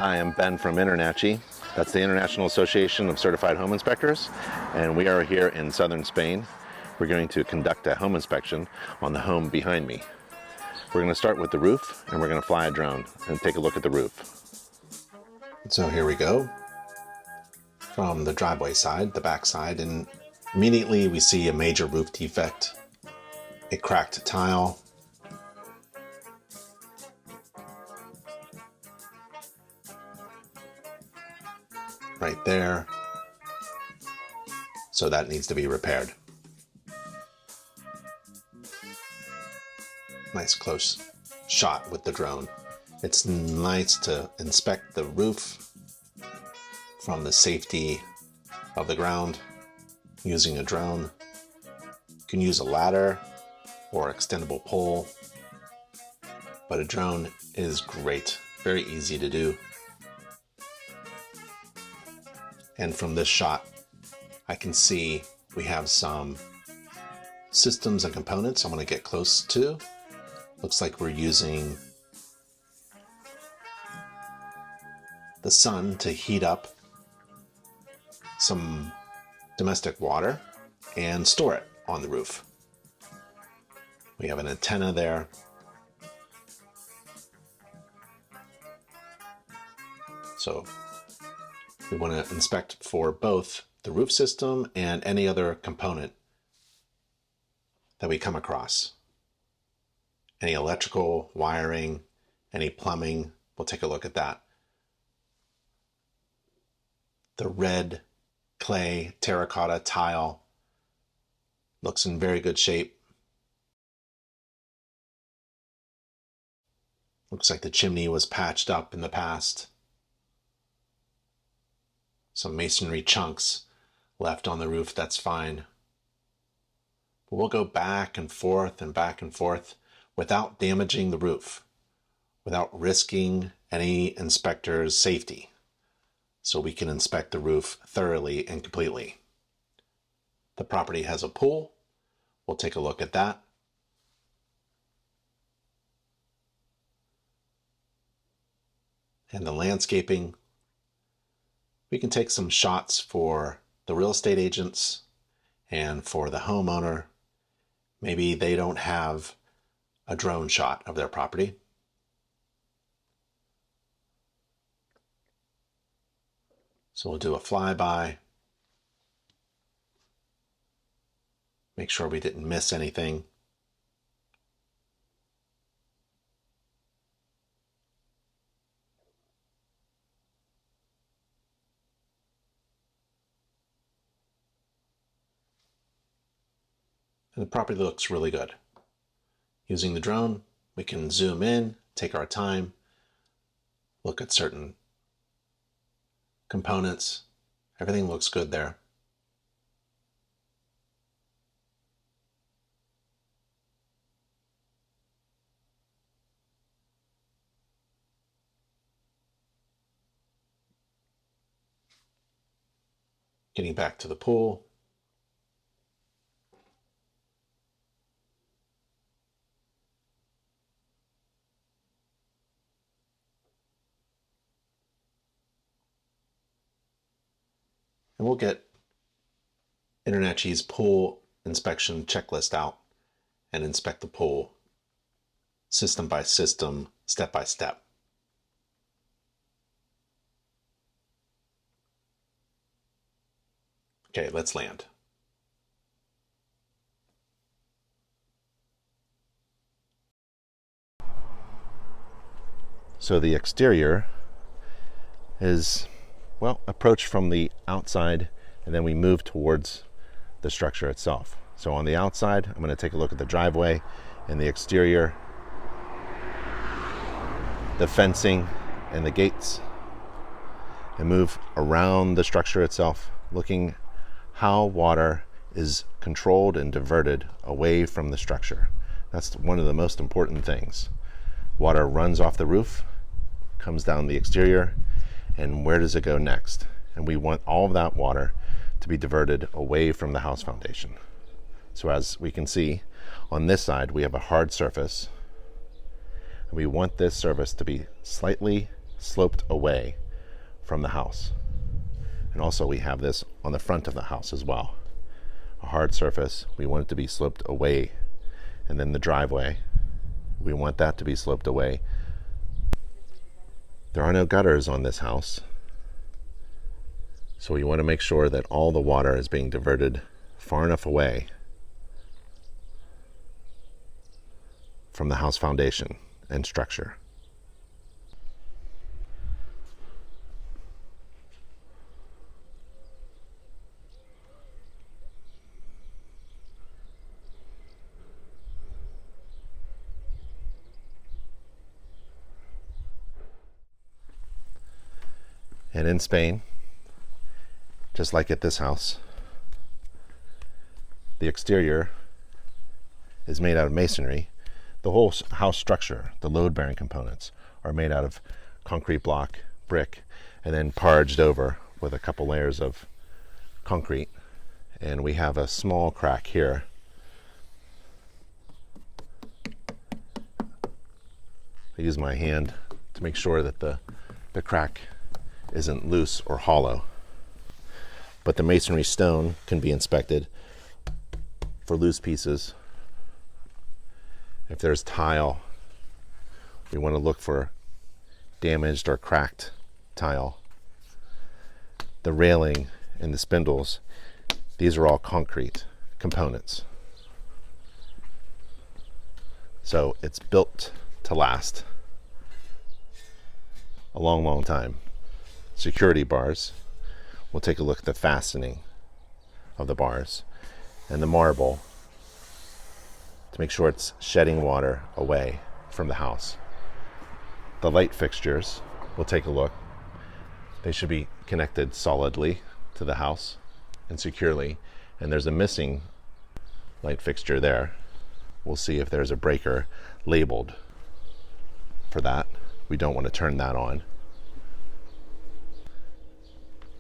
Hi, I'm Ben from InterNACHI. That's the International Association of Certified Home Inspectors, and we are here in southern Spain. We're going to conduct a home inspection on the home behind me. We're going to start with the roof, and we're going to fly a drone and take a look at the roof. So here we go from the driveway side, the back side, and immediately we see a major roof defect, a cracked tile, right there. So that needs to be repaired. Nice close shot with the drone. It's nice to inspect the roof from the safety of the ground using a drone. You can use a ladder or extendable pole, but a drone is great, very easy to do. And from this shot, I can see we have some systems and components I'm going to get close to. Looks like we're using the sun to heat up some domestic water and store it on the roof. We have an antenna there. So we want to inspect for both the roof system and any other component that we come across. Any electrical wiring, any plumbing, we'll take a look at that. The red clay terracotta tile looks in very good shape. Looks like the chimney was patched up in the past. Some masonry chunks left on the roof, that's fine. But we'll go back and forth without damaging the roof, without risking any inspector's safety, so we can inspect the roof thoroughly and completely. The property has a pool. We'll take a look at that. And the landscaping. We can take some shots for the real estate agents and for the homeowner. Maybe they don't have a drone shot of their property. So we'll do a flyby. Make sure we didn't miss anything. And the property looks really good. Using the drone, we can zoom in, take our time, look at certain components. Everything looks good there. Getting back to the pool. And we'll get InterNACHI's pool inspection checklist out and inspect the pool system by system, step by step. Okay, let's land. So the exterior is, well, approached from the outside, and then we move towards the structure itself. So on the outside, I'm going to take a look at the driveway and the exterior, the fencing and the gates, and move around the structure itself, looking how water is controlled and diverted away from the structure. That's one of the most important things. Water runs off the roof, comes down the exterior, and where does it go next? And we want all of that water to be diverted away from the house foundation. So as we can see on this side, we have a hard surface, and we want this surface to be slightly sloped away from the house. And also we have this on the front of the house as well. A hard surface, we want it to be sloped away. And then the driveway, we want that to be sloped away. There are no gutters on this house, so we want to make sure that all the water is being diverted far enough away from the house foundation and structure. And in Spain, just like at this house, the exterior is made out of masonry. The whole house structure, the load-bearing components, are made out of concrete block, brick, and then parged over with a couple layers of concrete. And we have a small crack here. I use my hand to make sure that the crack isn't loose or hollow. But the masonry stone can be inspected for loose pieces. If there's tile, we want to look for damaged or cracked tile. The railing and the spindles, these are all concrete components. So it's built to last a long, long time. Security bars, we'll take a look at the fastening of the bars and the marble to make sure it's shedding water away from the house. The light fixtures, we'll take a look. They should be connected solidly to the house and securely, and there's a missing light fixture there. We'll see if there's a breaker labeled for that. We don't want to turn that on.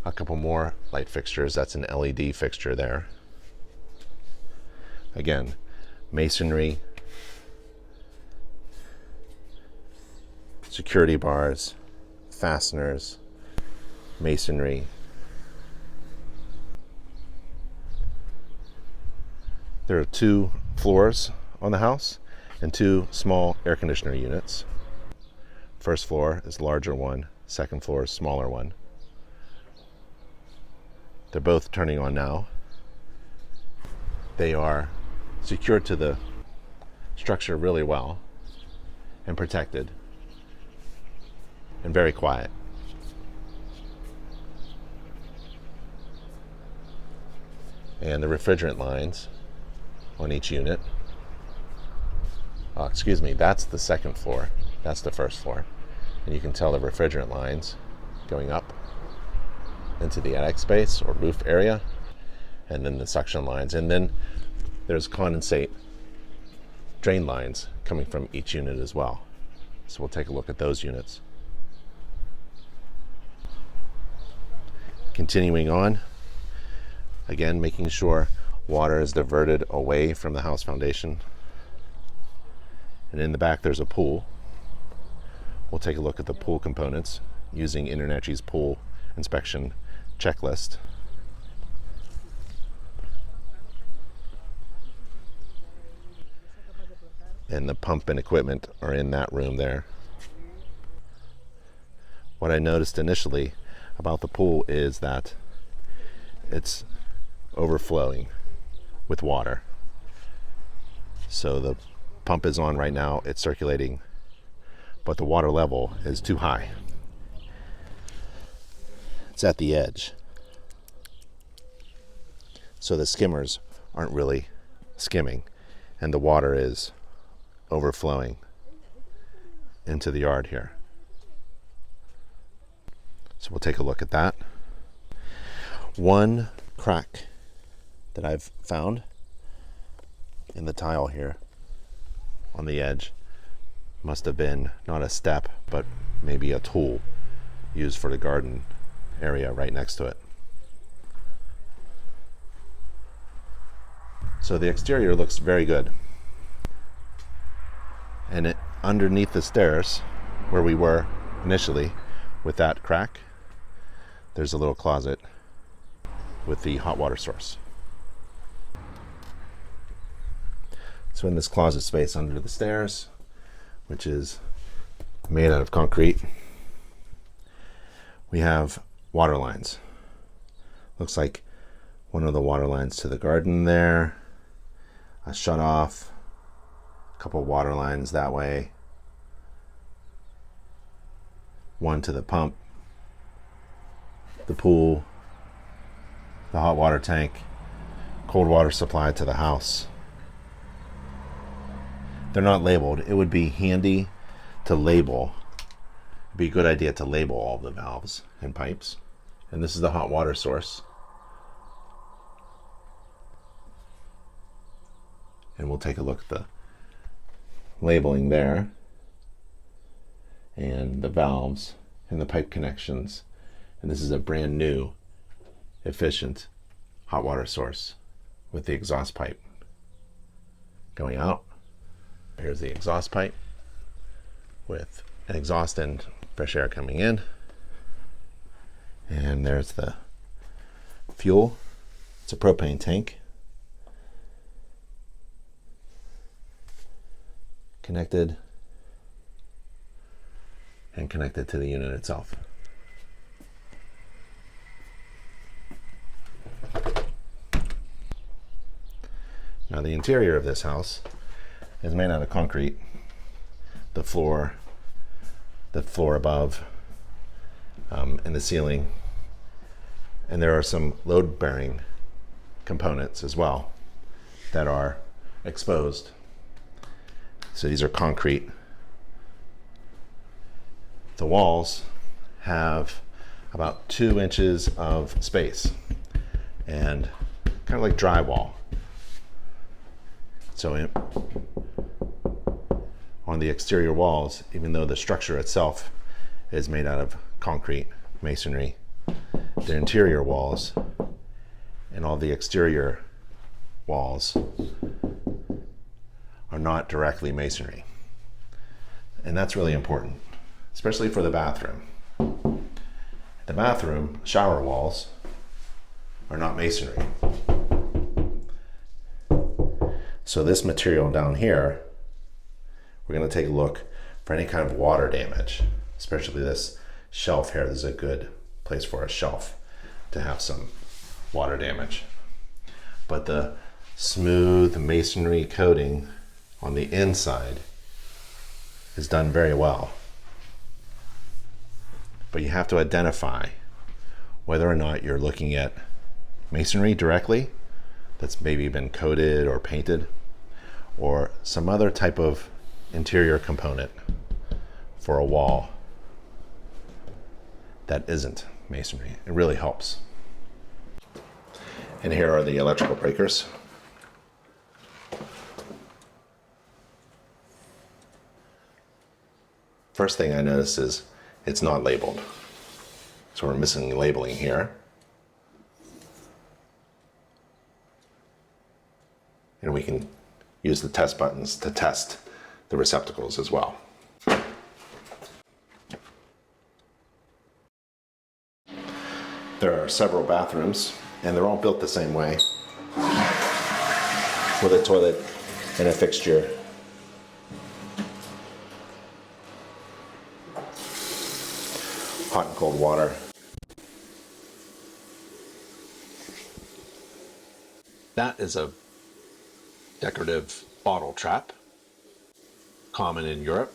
A couple more light fixtures, that's an LED fixture there. Again, masonry, security bars, fasteners, masonry. There are 2 floors on the house and 2 small air conditioner units. First floor is the larger one, second floor is smaller one. They're both turning on now. They are secured to the structure really well and protected and very quiet. And the refrigerant lines on each unit. Excuse me, that's the second floor. That's the first floor. And you can tell the refrigerant lines going up into the attic space or roof area, and then the suction lines, and then there's condensate drain lines coming from each unit as well. So we'll take a look at those units. Continuing on, again making sure water is diverted away from the house foundation. And in the back there's a pool. We'll take a look at the pool components using InterNACHI's pool inspection checklist. And the pump and equipment are in that room there. What I noticed initially about the pool is that it's overflowing with water. So the pump is on right now, it's circulating, but the water level is too high. It's at the edge. So the skimmers aren't really skimming, and the water is overflowing into the yard here. So we'll take a look at that. One crack that I've found in the tile here on the edge must have been not a step, but maybe a tool used for the garden area right next to it. So the exterior looks very good. And underneath the stairs, where we were initially, with that crack, there's a little closet with the hot water source. So in this closet space under the stairs, which is made out of concrete, we have water lines. Looks like one of the water lines to the garden there, a shut off, a couple water lines that way, one to the pump, the pool, the hot water tank, cold water supply to the house. They're not labeled. It would be handy to label. It'd be a good idea to label all the valves and pipes. And this is the hot water source. And we'll take a look at the labeling there, and the valves and the pipe connections. And this is a brand new, efficient hot water source with the exhaust pipe going out. Here's the exhaust pipe with an exhaust and fresh air coming in. And there's the fuel. It's a propane tank. Connected and connected to the unit itself. Now the interior of this house is made out of concrete. The floor above, and the ceiling, and there are some load-bearing components as well that are exposed. So these are concrete. The walls have about 2 inches of space, and kind of like drywall. So on the exterior walls, even though the structure itself is made out of concrete masonry, the interior walls and all the exterior walls are not directly masonry. And that's really important, especially for the bathroom. The bathroom shower walls are not masonry. So this material down here, we're going to take a look for any kind of water damage, especially this shelf here. This is a good place for a shelf to have some water damage. But the smooth masonry coating on the inside is done very well. But you have to identify whether or not you're looking at masonry directly that's maybe been coated or painted, or some other type of interior component for a wall that isn't masonry. It really helps. And here are the electrical breakers. First thing I notice is it's not labeled. So we're missing labeling here. And we can use the test buttons to test the receptacles as well. There are several bathrooms, and they're all built the same way, with a toilet and a fixture. Hot and cold water. That is a decorative bottle trap, common in Europe.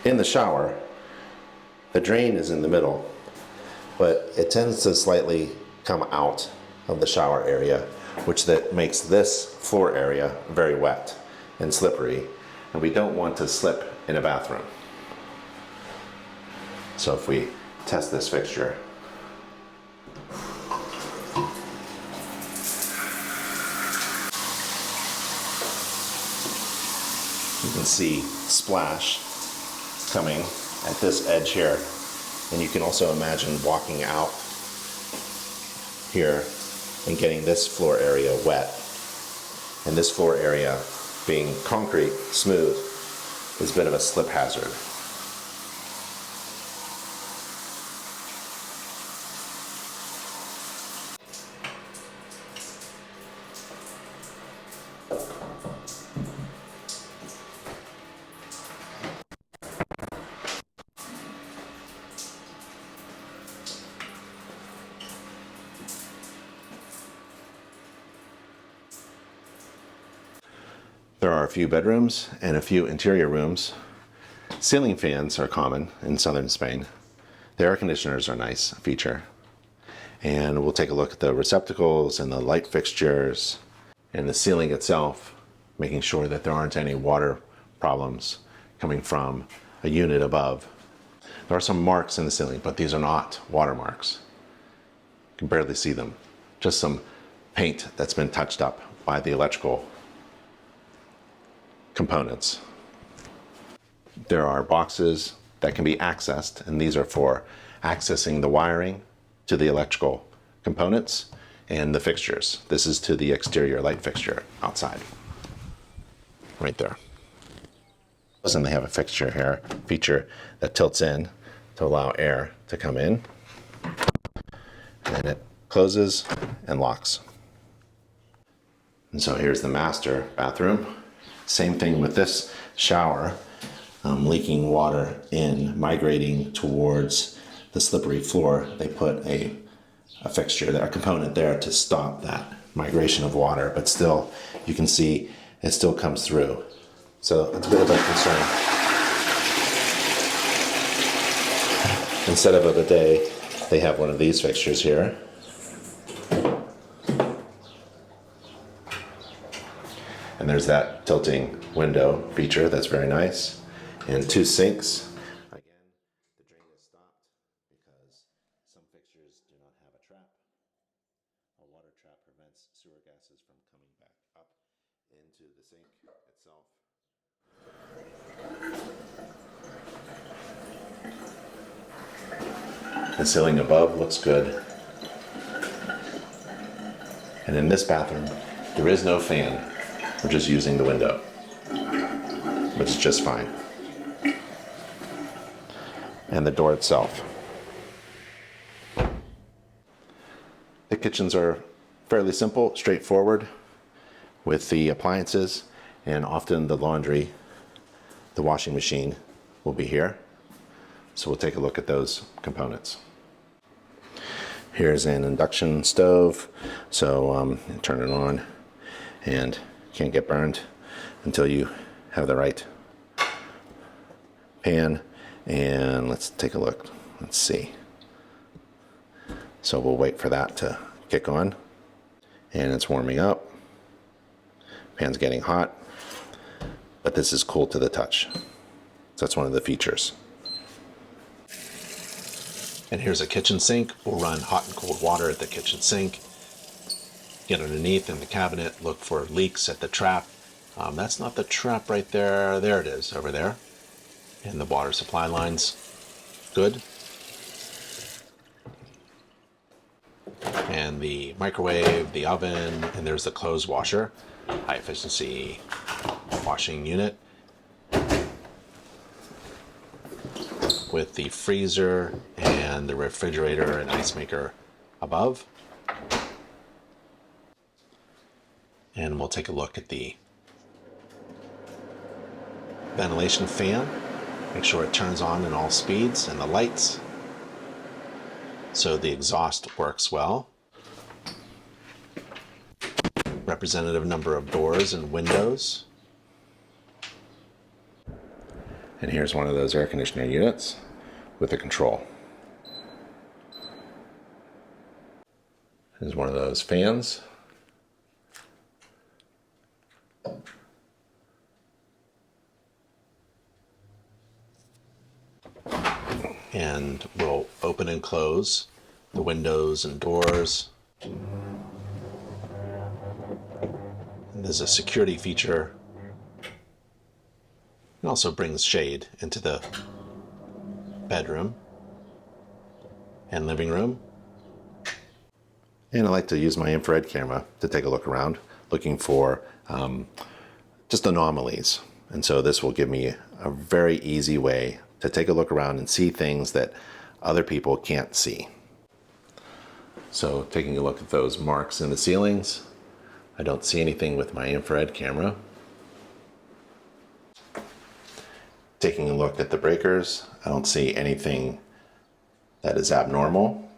In the shower, the drain is in the middle, but it tends to slightly come out of the shower area, which that makes this floor area very wet and slippery, and we don't want to slip in a bathroom. So if we test this fixture, you can see splash coming at this edge here, and you can also imagine walking out here and getting this floor area wet. And this floor area, being concrete, smooth, is a bit of a slip hazard. There are a few bedrooms and a few interior rooms. Ceiling fans are common in southern Spain. The air conditioners are a nice feature. And we'll take a look at the receptacles and the light fixtures and the ceiling itself, making sure that there aren't any water problems coming from a unit above. There are some marks in the ceiling, but these are not water marks. You can barely see them. Just some paint that's been touched up by the electrical components. There are boxes that can be accessed, and these are for accessing the wiring to the electrical components and the fixtures. This is to the exterior light fixture outside, right there. And they have a feature that tilts in to allow air to come in, and then it closes and locks. And so here's the master bathroom. Same thing with this shower, leaking water in, migrating towards the slippery floor. They put a fixture, a component there to stop that migration of water, but still, you can see it still comes through. So it's a bit of a concern. Instead of a bidet, they have one of these fixtures here. And there's that tilting window feature that's very nice. And two sinks. Again, the drain is stopped because some fixtures do not have a trap. A water trap prevents sewer gases from coming back up into the sink itself. The ceiling above looks good. And in this bathroom, there is no fan. We're just using the window, which is just fine. And the door itself. The kitchens are fairly simple, straightforward, with the appliances, and often the laundry, the washing machine will be here. So we'll take a look at those components. Here's an induction stove, so turn it on, and can't get burned until you have the right pan. And let's take a look. Let's see. So we'll wait for that to kick on, and it's warming up. Pan's getting hot, but this is cool to the touch. So that's one of the features. And here's a kitchen sink. We'll run hot and cold water at the kitchen sink. Get underneath in the cabinet, look for leaks at the trap. That's not the trap right there. There it is, over there. And the water supply lines, good. And the microwave, the oven, and there's the clothes washer, high efficiency washing unit. With the freezer and the refrigerator and ice maker above. And we'll take a look at the ventilation fan. Make sure it turns on in all speeds, and the lights, so the exhaust works well. Representative number of doors and windows. And here's one of those air conditioner units with a control. Here's one of those fans. And we'll open and close the windows and doors. And there's a security feature. It also brings shade into the bedroom and living room. And I like to use my infrared camera to take a look around, looking for just anomalies. And so this will give me a very easy way to take a look around and see things that other people can't see. So taking a look at those marks in the ceilings, I don't see anything with my infrared camera. Taking a look at the breakers, I don't see anything that is abnormal.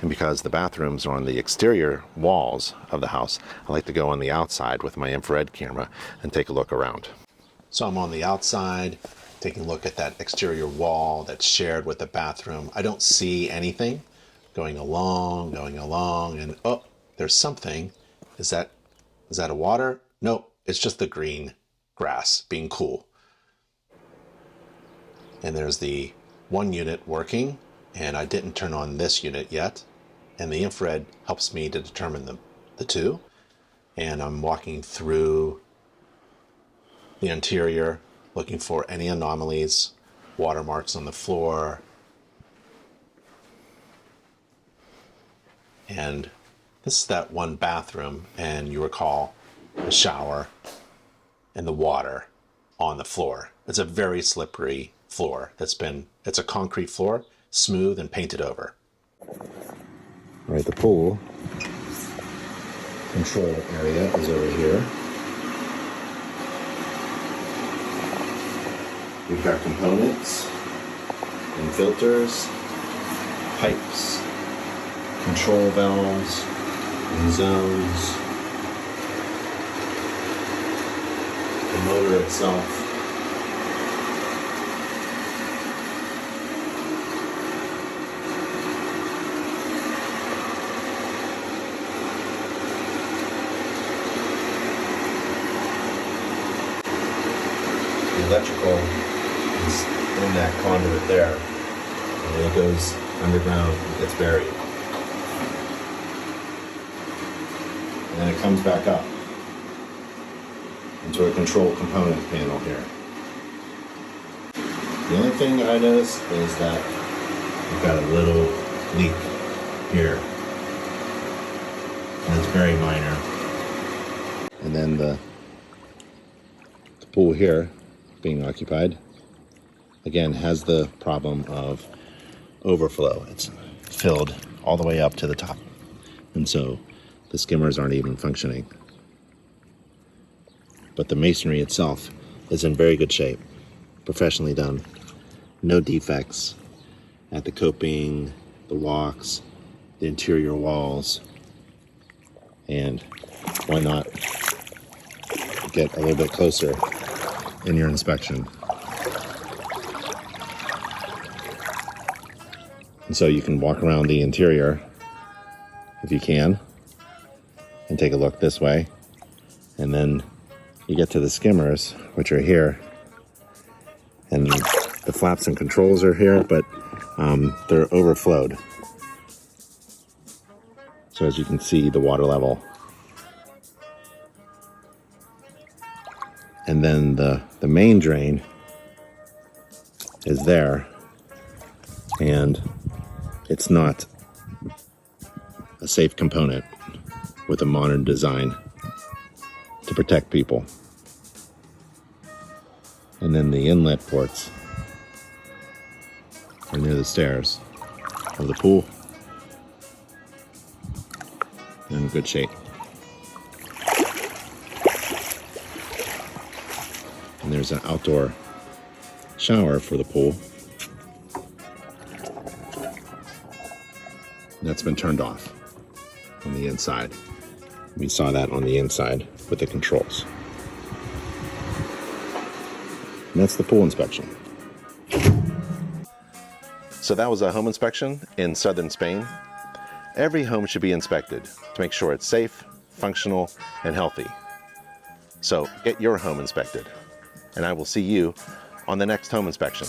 And because the bathrooms are on the exterior walls of the house, I like to go on the outside with my infrared camera and take a look around. So I'm on the outside, taking a look at that exterior wall that's shared with the bathroom. I don't see anything going along, and oh, there's something. Is that a water? Nope, it's just the green grass being cool. And there's the one unit working, and I didn't turn on this unit yet. And the infrared helps me to determine the two. And I'm walking through the interior, looking for any anomalies, watermarks on the floor. And this is that one bathroom, and you recall the shower and the water on the floor. It's a very slippery floor it's a concrete floor, smooth and painted over. Right, the pool control area is over here. We've got components and filters, pipes, control valves, and zones, the motor itself. The electrical is in that conduit there, and then it goes underground and gets buried. And then it comes back up into a control component panel here. The only thing I noticed is that we've got a little leak here, and it's very minor. And then the pool here, being occupied, again has the problem of overflow. It's filled all the way up to the top, and so the skimmers aren't even functioning. But the masonry itself is in very good shape, professionally done, no defects at the coping, the walks, the interior walls. And why not get a little bit closer in your inspection? And so you can walk around the interior if you can and take a look this way, and then you get to the skimmers, which are here, and the flaps and controls are here, but they're overflowed. So as you can see, the water level. And then the main drain is there, and it's not a safe component with a modern design to protect people. And then the inlet ports are near the stairs of the pool. They're in good shape. And there's an outdoor shower for the pool. That's been turned off on the inside. We saw that on the inside with the controls. And that's the pool inspection. So that was a home inspection in southern Spain. Every home should be inspected to make sure it's safe, functional, and healthy. So get your home inspected, and I will see you on the next home inspection.